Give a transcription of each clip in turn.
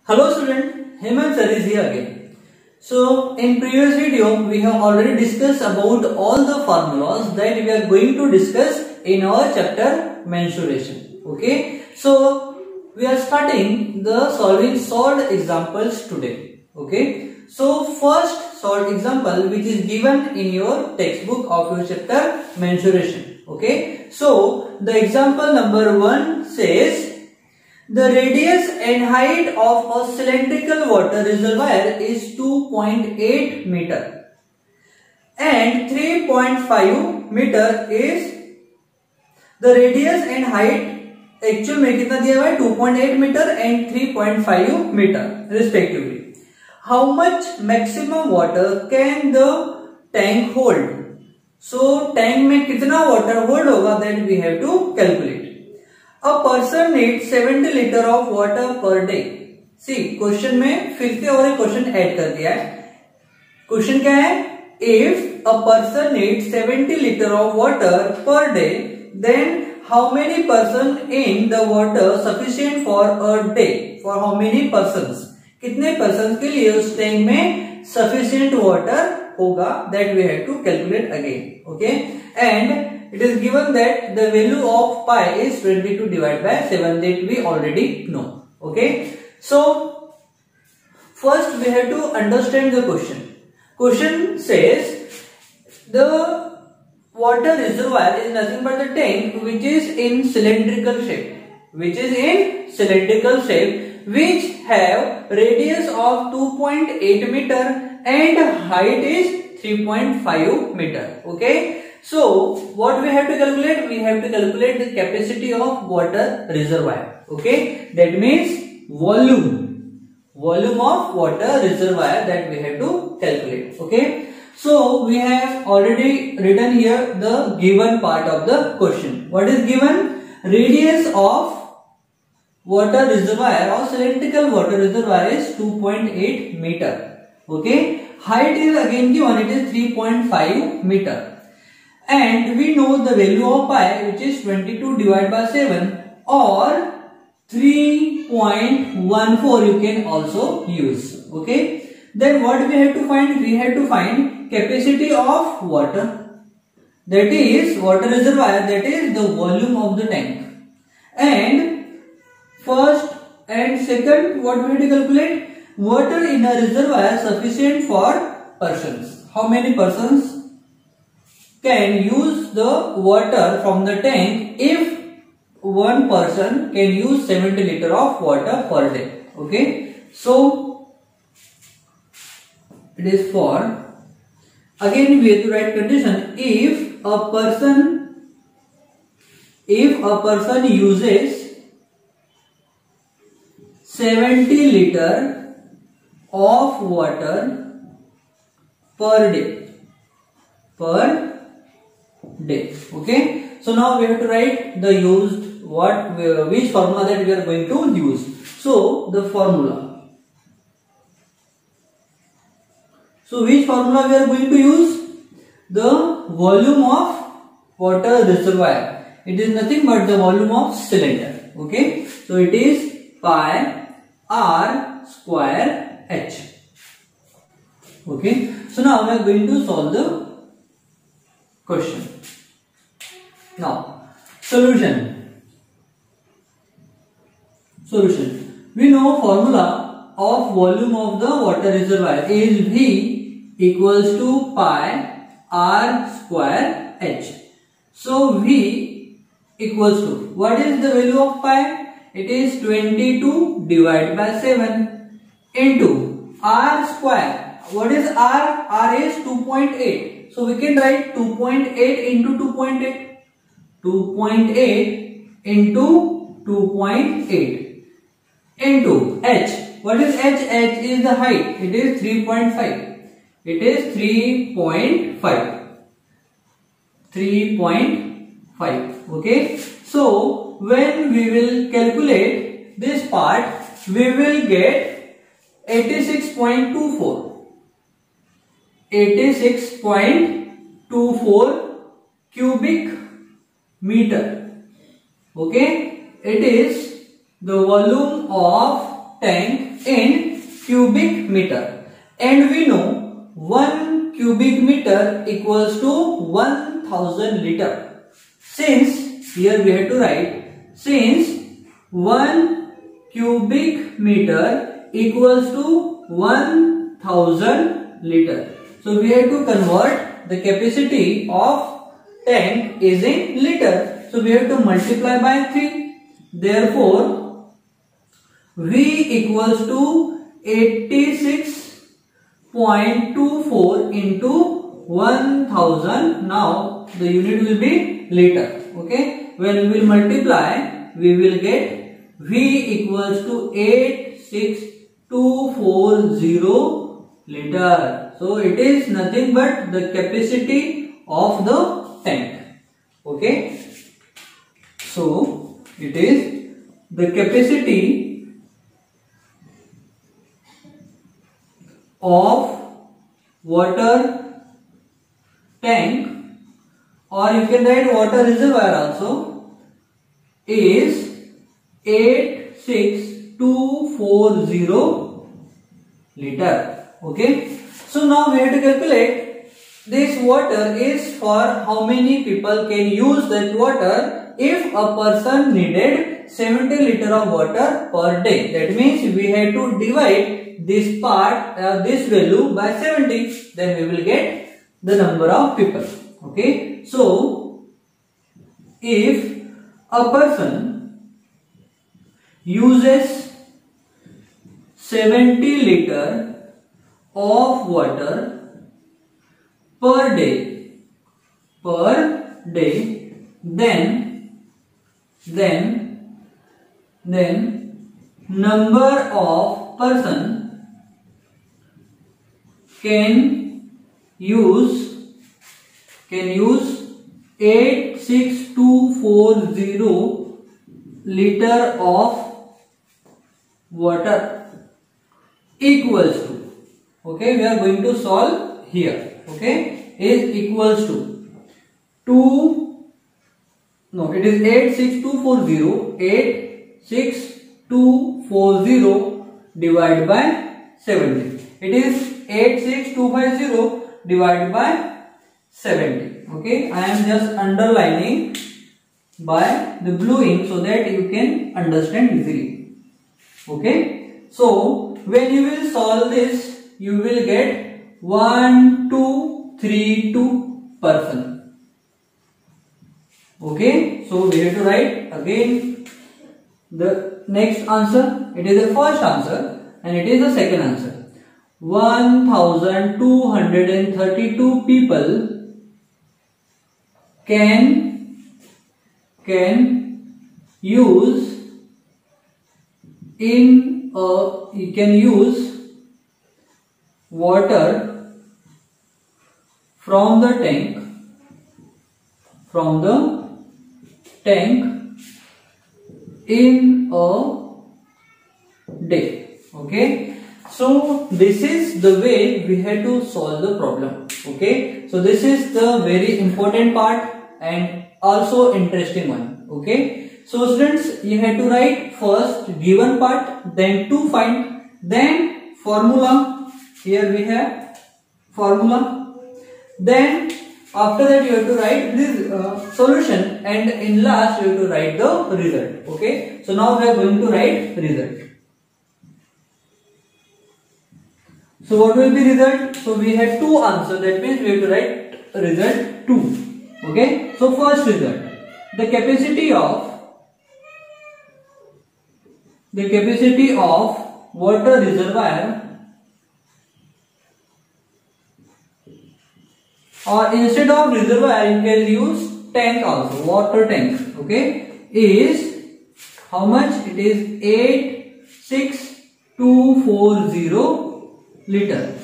Hello student, Hemant sir is here again. So in previous video we have already discussed about all the formulas that we are going to discuss in our chapter mensuration. Okay, so we are starting the solving solved examples today. Okay, so first solved example which is given in your textbook of your chapter mensuration. Okay, so the example number 1 says the radius and height of a cylindrical water reservoir is 2.8 meter and 3.5 meter is the radius and height actual में कितना दिया हुआ है 2.8 meter and 3.5 meter respectively. How much maximum water can the tank hold? So tank में कितना water hold होगा that we have to calculate. A person needs 70 liter of water per day. See, question में फिर से और एक question add कर दिया है. क्वेश्चन क्या है? If a person needs 70 liter of water per day, then how many person in the water sufficient for a day? For how many persons? कितने persons के लिए उस टैंक में sufficient water होगा? That we have to calculate again. Okay, and it is given that the value of pi is 22 divided by 7 that we already know. Okay. So first we have to understand the question. Question says the water reservoir is nothing but the tank which is in cylindrical shape. Which is in cylindrical shape, which have radius of 2.8 meter and height is 3.5 meter. Okay. So what we have to calculate? We have to calculate the capacity of water reservoir. Okay, that means volume of water reservoir that we have to calculate. Okay, so we have already written here the given part of the question. What is given? Radius of water reservoir or cylindrical water reservoir is 2.8 meter. Okay, height is again given, it is 3.5 meter. And we know the value of pi, which is 22 divided by 7 or 3.14 you can also use. Okay. Then what we have to find? We have to find capacity of water. That is water reservoir, that is the volume of the tank. And first and second, what we have to calculate? Water in a reservoir sufficient for persons. How many persons can use the water from the tank if one person can use 70 liter of water per day. Okay, so it is for, again we have to write condition, if a person uses 70 liter of water per day. Okay, so now we have to write the used which formula that we are going to use. So the formula. So which formula we are going to use? The volume of water reservoir. It is nothing but the volume of cylinder. Okay, so it is pi r square h. Okay, so now we are going to solve the question. Now, solution. We know formula of volume of the water reservoir is V equals to pi r square h. So V equals to, what is the value of pi? It is 22 divided by 7 into r square. What is r? R is 2.8. So we can write 2.8 into 2.8. 2.8 into 2.8 into h. What is h? H is the height. It is 3.5. It is 3.5. 3.5. Okay. So when we will calculate this part, we will get 86.24. 86.24 cubic meter. Okay, it is the volume of tank in cubic meter, and we know 1 cubic meter equals to 1000 liter. Since here we have to write, since 1 cubic meter equals to 1000 liter. So we have to convert the capacity of tank is in liter. So we have to multiply by 3. Therefore, V equals to 86.24 into 1000. Now the unit will be liter. Okay. When we will multiply, we will get V equals to 86240 liter. So it is nothing but the capacity of the tank. Okay. So it is the capacity of water tank, or you can write water reservoir also, is 86240 liter. Okay. So now we have to calculate this water is for how many people can use that water. If a person needed 70 liter of water per day, that means we have to divide this part, this value by 70, then we will get the number of people. Okay. So if a person uses 70 liter of water per day, then number of person can use 86240 liter of water equals to, okay, we are going to solve here. Okay, is equals to 2, no, it is 86240 divided by 70. It is 86250 divided by 70. Okay, I am just underlining by the blue ink so that you can understand easily. Okay, so when you will solve this, you will get 1232 person. Okay, so we have to write again the next answer. It is the first answer and it is the second answer. 1232 people can use water from the tank in a day. Okay, so this is the way we have to solve the problem. Okay, so this is the very important part and also interesting one. Okay, so students, you have to write first given part, then to find, then formula. Here we have formula, then after that you have to write this solution, and in last you have to write the result. Okay, so now we are going to write result. So what will be result? So we have two answers, that means we have to write result 2. Okay, so first result, the capacity of water reservoir, or instead of reservoir you can use tank also, water tank. Okay, is how much? It is 86240 liter,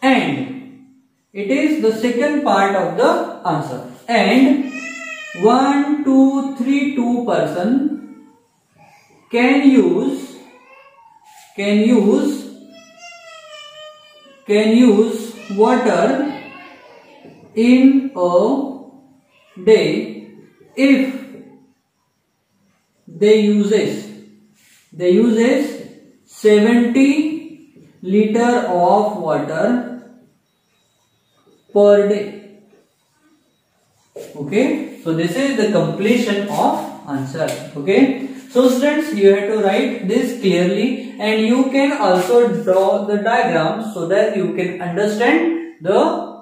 and it is the second part of the answer. And 1232 person can use water in a day if they uses 70 liter of water per day. Okay, so this is the completion of answer. Okay, so students, you have to write this clearly, and you can also draw the diagram so that you can understand the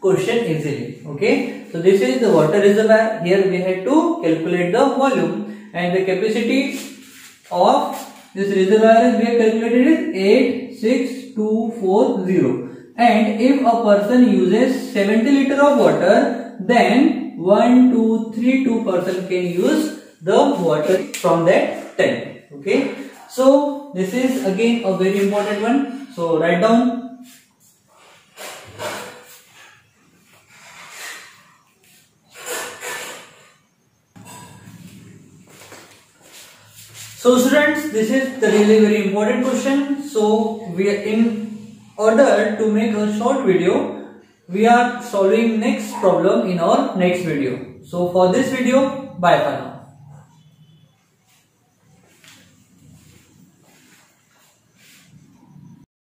question easily. Okay, so this is the water reservoir. Here we have to calculate the volume, and the capacity of this reservoir is, we have calculated is 86240. And if a person uses 70 liter of water, then 2 person can use the water from that tank. Okay, so this is again a very important one. So write down. So students, this is the really very important question. So we are, in order to make a short video, we are solving next problem in our next video. So for this video, bye for now.